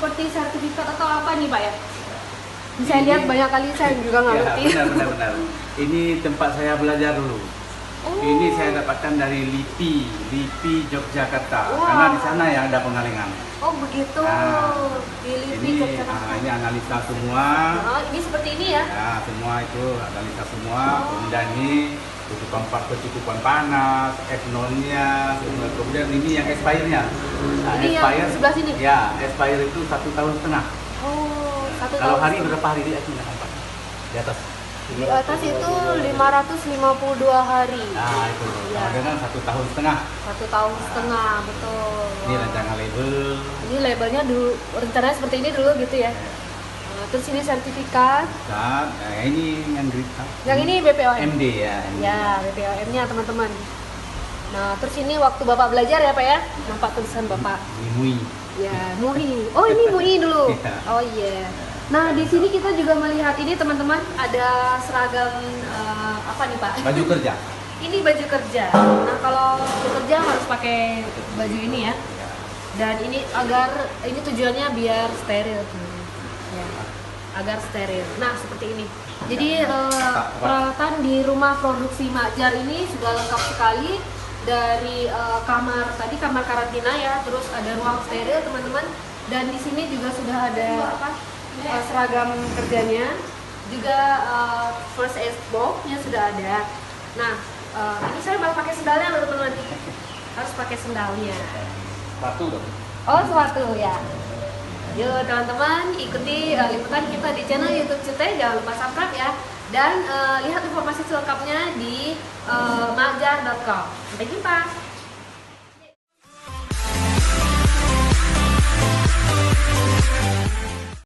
seperti sertifikat atau apa nih Pak ya? Saya lihat banyak kali, saya juga nggak ngerti. Ya, benar. Ini tempat saya belajar dulu. Oh. Ini saya dapatkan dari LIPI Yogyakarta. Wow. Karena di sana yang ada pengalengan. Oh begitu. Nah, Di LIPI ini, Yogyakarta. ini analisa semua. Oh, ini seperti ini ya? Ya, semua itu analisa semua. Kemudian ini kecukupan panas, F0-nya, kemudian ini yang expire-nya. Nah, Ini yang sebelah sini? Ya, expire itu 1,5 tahun. Oh, 1 Kalau tahun. hari berapa hari dia itu nampak di atas? Di atas itu 552 hari. Nah itu, Ya. sama dengan 1,5 tahun. 1 tahun setengah, betul. Ini Wow. rancangan label. Ini labelnya dulu, rencananya seperti ini dulu gitu ya. Terus ini sertifikat. Nah, ini yang berita. Yang ini BPOM. MD ya. MD. Ya, BPOM-nya teman-teman. Nah, terus ini waktu Bapak belajar ya Pak ya? Nampak tulisan Bapak. Ini MUI. Ya, MUI. Oh, ini MUI dulu. Iya. Oh iya. Nah, di sini kita juga melihat ini teman-teman ada seragam apa nih Pak? Baju kerja. Ini baju kerja. Nah, kalau bekerja harus pakai baju ini ya. Dan ini ini tujuannya biar steril. Ya, agar steril. Nah, seperti ini. Jadi peralatan di rumah produksi Makjar ini sudah lengkap sekali. Dari kamar tadi kamar karantina ya, terus ada ruang steril teman-teman. Dan di sini juga sudah ada seragam kerjanya, juga first aid box-nya sudah ada. Nah, ini saya malah pakai sendalnya loh teman-teman. Harus pakai sendalnya. Sepatu dong. Oh, sepatu ya. Yuk teman-teman, ikuti liputan kita di channel YouTube Cute, jangan lupa subscribe ya. Dan lihat informasi selengkapnya di makjar.com. Sampai jumpa.